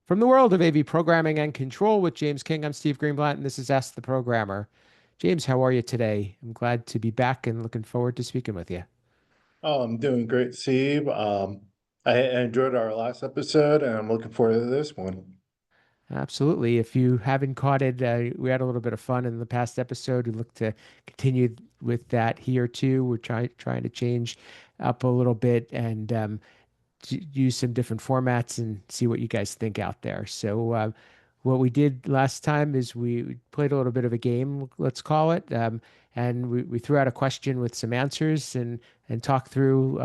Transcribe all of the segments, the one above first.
From the world of AV programming and control with James King, I'm Steve Greenblatt, and this is Ask the Programmer. James, how are you today? I'm glad to be back and looking forward to speaking with you. Oh, I'm doing great, Steve. I enjoyed our last episode, and I'm looking forward to this one. Absolutely. If you haven't caught it, we had a little bit of fun in the past episode. We look to continue with that here too. We're trying to change up a little bit and use some different formats and see what you guys think out there. So, what we did last time is we played a little bit of a game, let's call it, and we threw out a question with some answers and talked through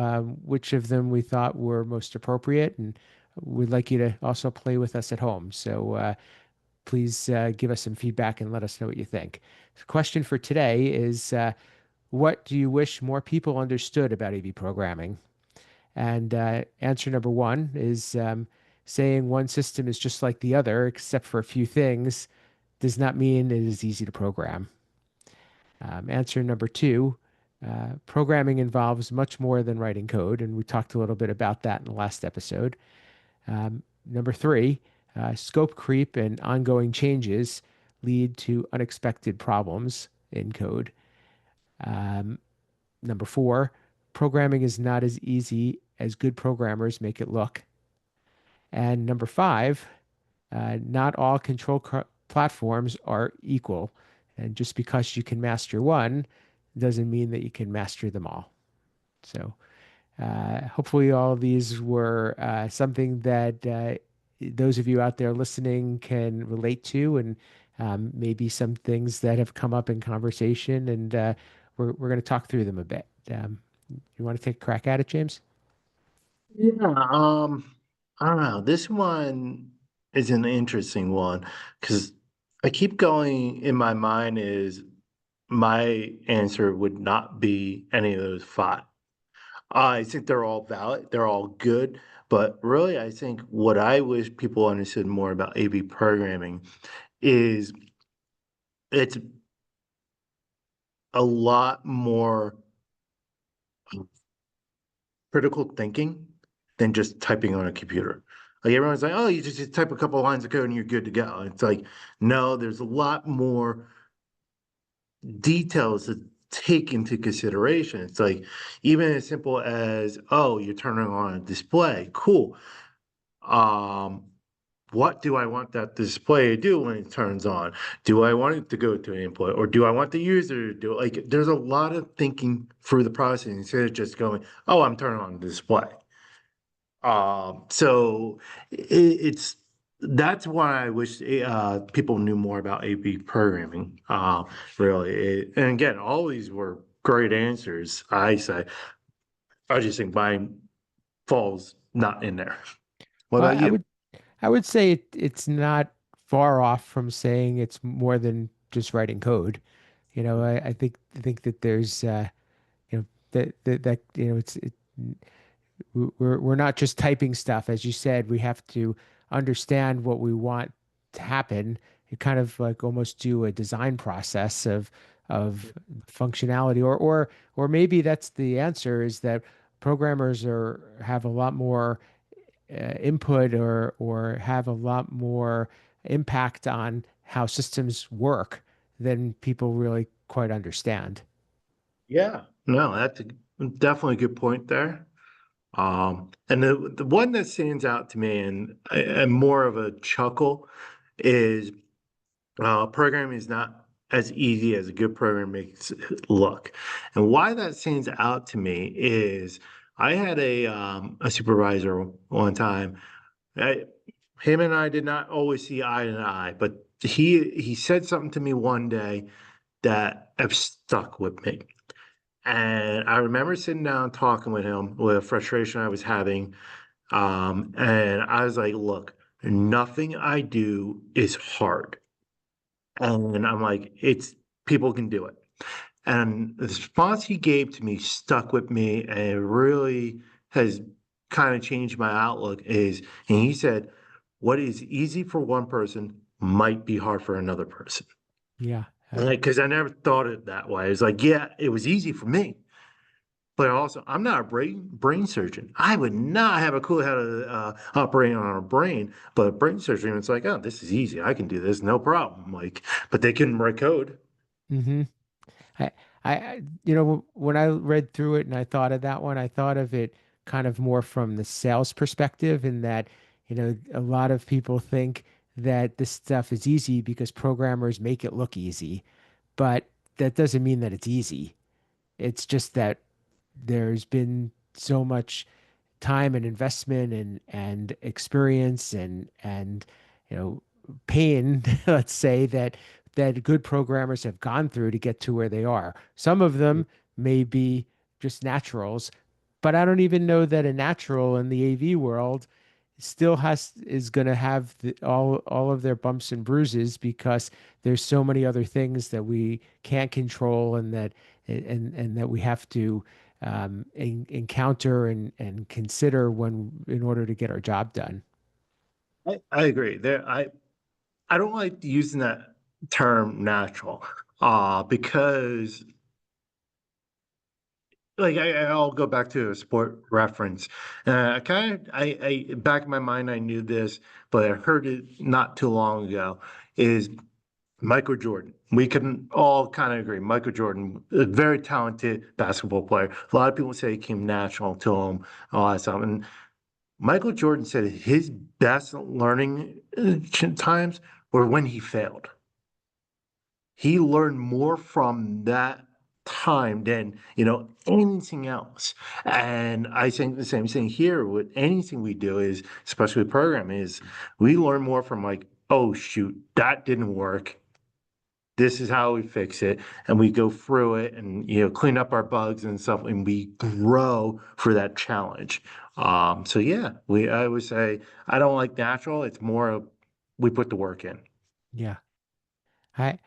which of them we thought were most appropriate. And we'd like you to also play with us at home. So, please give us some feedback and let us know what you think. The question for today is what do you wish more people understood about AV programming? And answer number one is saying one system is just like the other, except for a few things, does not mean it is easy to program. Answer number two, programming involves much more than writing code, and we talked a little bit about that in the last episode. Number three, scope creep and ongoing changes lead to unexpected problems in code. Um, Number four, programming is not as easy as good programmers make it look. And number five, not all platforms are equal. And just because you can master one doesn't mean that you can master them all. So hopefully all of these were something that those of you out there listening can relate to and maybe some things that have come up in conversation. And we're going to talk through them a bit. You want to take a crack at it, James? Yeah, I don't know. This one is an interesting one because I keep going in my mind is my answer would not be any of those five. I think they're all valid, they're all good, but really, I think what I wish people understood more about AV programming is it's a lot more critical thinking than just typing on a computer. Like everyone's like, oh, you just type a couple of lines of code and you're good to go. It's like, no, there's a lot more details to take into consideration. It's like even as simple as, oh, you're turning on a display. Cool. Um, what do I want that display to do when it turns on? Do I want it to go to an input or do I want the user to do it? Like there's a lot of thinking through the process instead of just going, oh, I'm turning on the display. So it's that's why I wish people knew more about AP programming. Really, and again, all these were great answers. I say, I just think mine falls not in there. What Well, about you? I would say it's not far off from saying it's more than just writing code. I think that there's that we're not just typing stuff. As you said, we have to understand what we want to happen. You kind of like almost do a design process of functionality, or maybe that's the answer is that programmers are have a lot more input or have a lot more impact on how systems work than people really quite understand. Yeah, no, that's definitely a good point there. And the one that stands out to me and more of a chuckle is programming is not as easy as a good program makes it look. And why that stands out to me is I had a supervisor one time. I, him and I did not always see eye to eye, but he said something to me one day that have stuck with me. And I remember sitting down talking with him with a frustration I was having. And I was like, look, nothing I do is hard. And I'm like, it's people can do it. And the response he gave to me stuck with me and it really has kind of changed my outlook is, and he said, what is easy for one person might be hard for another person. Yeah. Like, because I never thought it that way. It's like, yeah, it was easy for me. But also, I'm not a brain surgeon. I would not have a clue how to operate on a brain. But brain surgery, it's like, oh, this is easy. I can do this, no problem. Like, but they couldn't write code. Hmm. I, you know, when I read through it and I thought of that one, I thought of it kind of more from the sales perspective, in that, you know, a lot of people think that this stuff is easy because programmers make it look easy, but that doesn't mean that it's easy. It's just that there's been so much time and investment and experience and you know pain, let's say, that good programmers have gone through to get to where they are. Some of them may be just naturals, but I don't even know that a natural in the AV world still has is going to have all of their bumps and bruises, because there's so many other things that we can't control, and that we have to encounter and consider when in order to get our job done. I agree. I don't like using that term natural, because like I'll go back to a sport reference. I back in my mind I knew this, but I heard it not too long ago. Is Michael Jordan. We can all kind of agree. Michael Jordan, a very talented basketball player. A lot of people say he came natural to him, all that stuff. And Michael Jordan said his best learning times were when he failed. He learned more from that time than anything else. And I think the same thing here with anything we do is, especially with programming, is we learn more from like, oh shoot, that didn't work. This is how we fix it, and we go through it and clean up our bugs and stuff, and we grow for that challenge. So yeah, we I would say I don't like natural. It's more of we put the work in. Yeah. I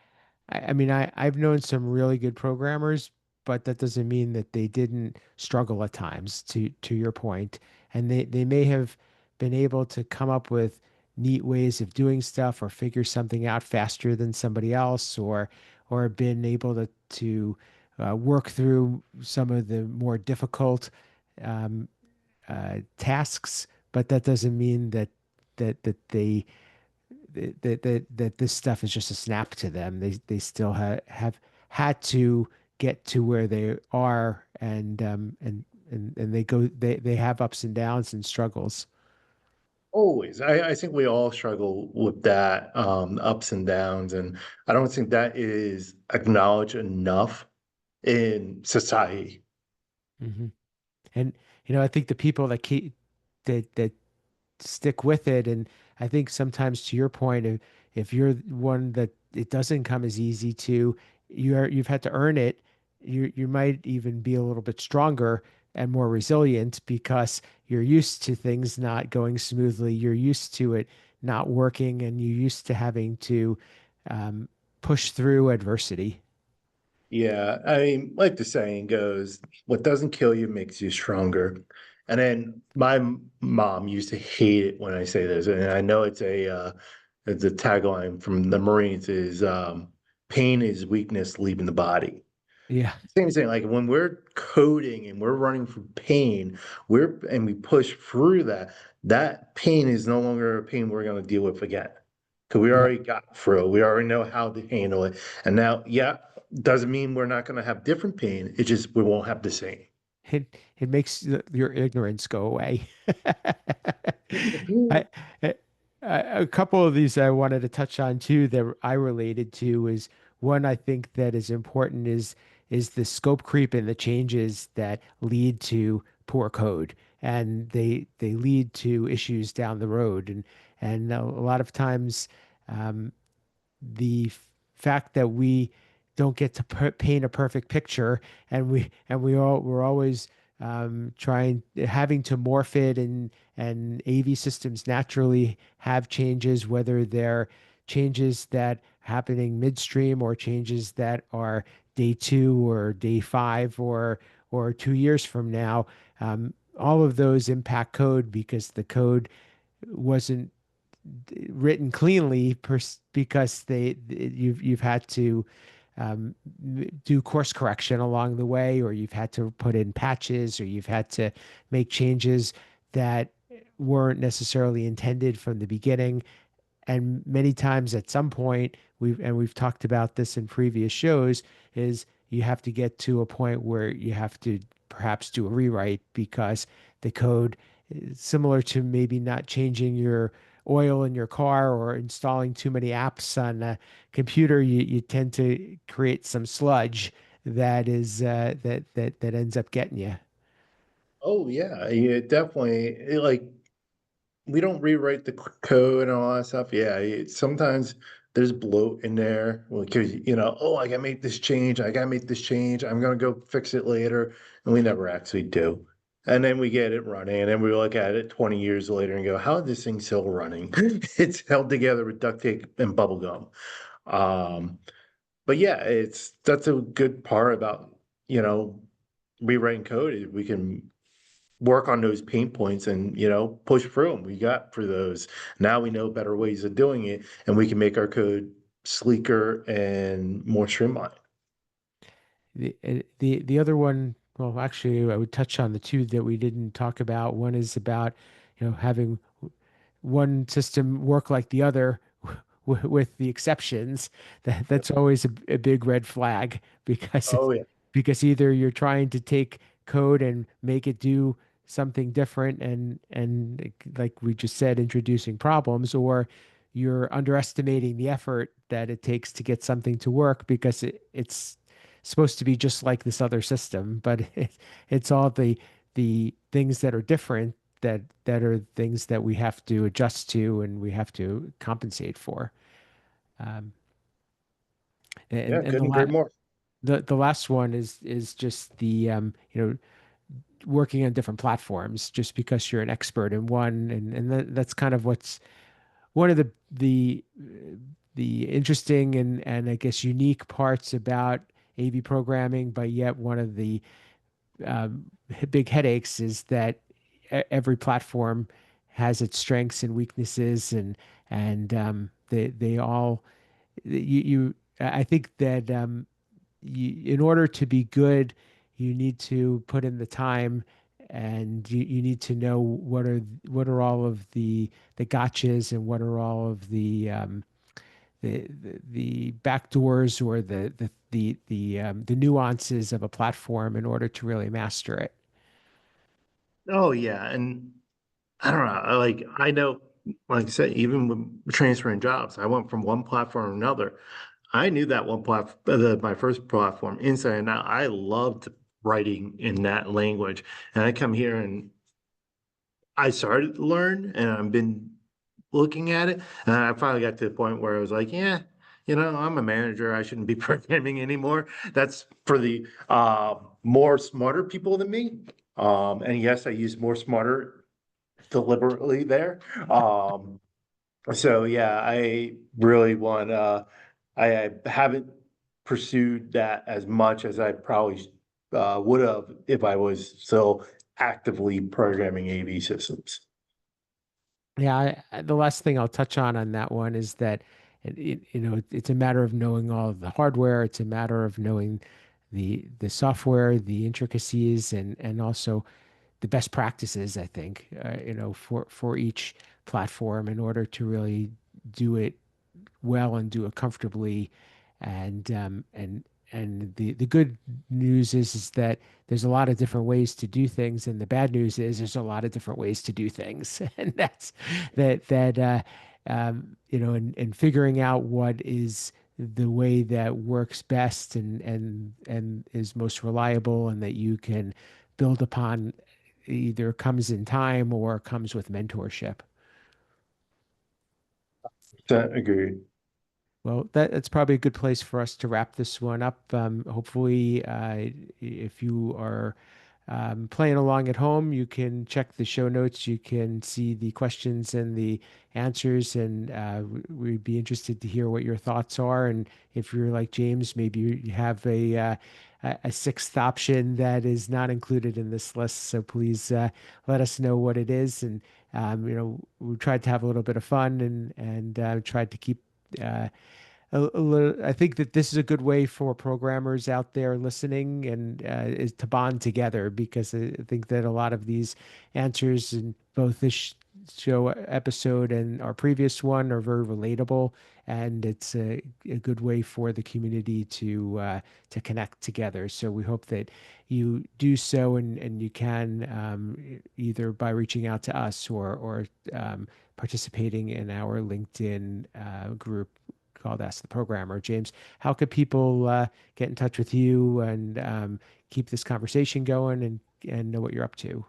I mean, I've known some really good programmers, but that doesn't mean that they didn't struggle at times, to your point. And they may have been able to come up with neat ways of doing stuff or figure something out faster than somebody else, or been able to work through some of the more difficult um, tasks. But that doesn't mean that this stuff is just a snap to them. They still have had to get to where they are, and they have ups and downs and struggles. Always. I think we all struggle with that, ups and downs, and I don't think that is acknowledged enough in society. Hmm. And I think the people that stick with it. And I think sometimes, to your point, if you're one that it doesn't come as easy to, you've had to earn it. You might even be a little bit stronger and more resilient because you're used to things not going smoothly. You're used to it not working, and you're used to having to um, push through adversity. Yeah, I mean, like the saying goes, what doesn't kill you makes you stronger. And then my mom used to hate it when I say this, and I know it's a tagline from the Marines is pain is weakness leaving the body. Yeah. Same thing, like when we're coding and we're running from pain, we push through that, that pain is no longer a pain we're going to deal with again. Because we Yep. already got through it. We already know how to handle it. And now, yeah, doesn't mean we're not going to have different pain. It's just we won't have the same. It makes your ignorance go away. I, I, a couple of these I wanted to touch on too that I related to is one I think that is important is the scope creep and the changes that lead to poor code, and they lead to issues down the road. And a lot of times um, the fact that we don't get to paint a perfect picture, and we're always trying having to morph it, and AV systems naturally have changes, whether they're changes that happening midstream or changes that are day two or day five or 2 years from now. All of those impact code because the code wasn't written cleanly because you've had to do course correction along the way, or you've had to put in patches, or you've had to make changes that weren't necessarily intended from the beginning. And many times at some point, we've talked about this in previous shows, is you have to get to a point where you have to perhaps do a rewrite because the code is similar to maybe not changing your oil in your car or installing too many apps on a computer. You tend to create some sludge that is that ends up getting you. Oh yeah, yeah, definitely. Like we don't rewrite the code and all that stuff. Yeah, sometimes there's bloat in there because oh, I gotta make this change. I gotta make this change. I'm gonna go fix it later, and we never actually do. And then we get it running, and then we look at it 20 years later and go, "How is this thing still running?" It's held together with duct tape and bubble gum. But yeah, that's a good part about you know rewriting code. Is we can work on those pain points and push through them. We got through those. Now we know better ways of doing it, and we can make our code sleeker and more streamlined. The other one, well, actually, I would touch on the two that we didn't talk about. One is about, having one system work like the other with the exceptions. Yep. That's always a big red flag because Oh yeah. because either you're trying to take code and make it do something different and like we just said, introducing problems, or you're underestimating the effort that it takes to get something to work because it's supposed to be just like this other system, but it's all the things that are different that are things that we have to adjust to and we have to compensate for. Um, Yeah, and couldn't agree more. the last one is just the working on different platforms just because you're an expert in one, and that's kind of what's one of the interesting and I guess unique parts about AV programming, but yet one of the um, big headaches is that every platform has its strengths and weaknesses, and they all you I think that in order to be good, you need to put in the time, and you need to know what are all of the gotchas, and what are all of the back doors, or the nuances of a platform in order to really master it. Oh yeah, and I don't know. I know, like I said, even with transferring jobs, I went from one platform to another. I knew that one platform, my first platform, inside and out. I loved writing in that language, and I come here and I started to learn, and I've been looking at it, and I finally got to the point where I was like, yeah, I'm a manager. I shouldn't be programming anymore. That's for the more smarter people than me. And yes, I use more smarter deliberately there. Um, so yeah, I really want. I haven't pursued that as much as I probably would have if I was still actively programming AV systems. Yeah, the last thing I'll touch on that one is that it's a matter of knowing all of the hardware. It's a matter of knowing the software, the intricacies, and also the best practices, I think, for each platform in order to really do it well and do it comfortably. And the good news is that there's a lot of different ways to do things, and the bad news is there's a lot of different ways to do things, and that's and figuring out what is the way that works best and is most reliable and that you can build upon either comes in time or comes with mentorship. Agreed. Well, that's probably a good place for us to wrap this one up. Hopefully, if you are playing along at home, you can check the show notes. You can see the questions and the answers, and we'd be interested to hear what your thoughts are. And if you're like James, maybe you have a sixth option that is not included in this list. So please let us know what it is. And we tried to have a little bit of fun and tried to keep. Uh, I think that this is a good way for programmers out there listening and is to bond together because I think that a lot of these answers in both this show episode and our previous one are very relatable, and it's a good way for the community to connect together. So we hope that you do so, and you can either by reaching out to us or participating in our LinkedIn group called Ask the Programmer. James, how could people get in touch with you and keep this conversation going and know what you're up to?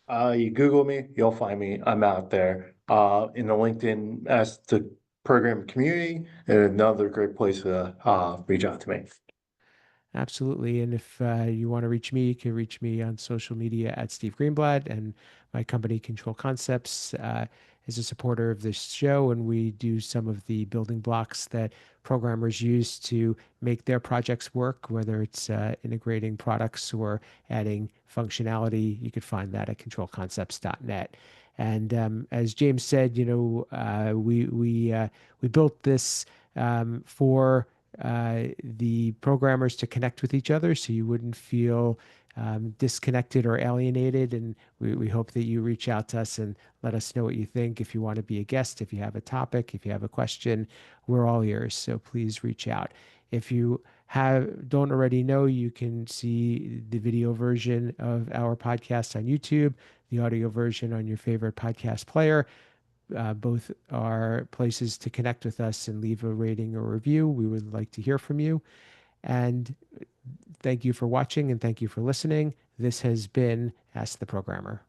You Google me, you'll find me. I'm out there. In the LinkedIn as the program community, and another great place to reach out to me. Absolutely. And if you want to reach me, you can reach me on social media at Steve Greenblatt. And my company, Control Concepts, is a supporter of this show. And we do some of the building blocks that programmers use to make their projects work, whether it's integrating products or adding functionality. You could find that at controlconcepts.net. And as James said, we built this for the programmers to connect with each other so you wouldn't feel disconnected or alienated. And we hope that you reach out to us and let us know what you think. If you want to be a guest, if you have a topic, if you have a question, we're all ears. So please reach out. If you don't already know, you can see the video version of our podcast on YouTube, the audio version on your favorite podcast player. Both are places to connect with us and leave a rating or review. We would like to hear from you. And thank you for watching and thank you for listening. This has been Ask the Programmer.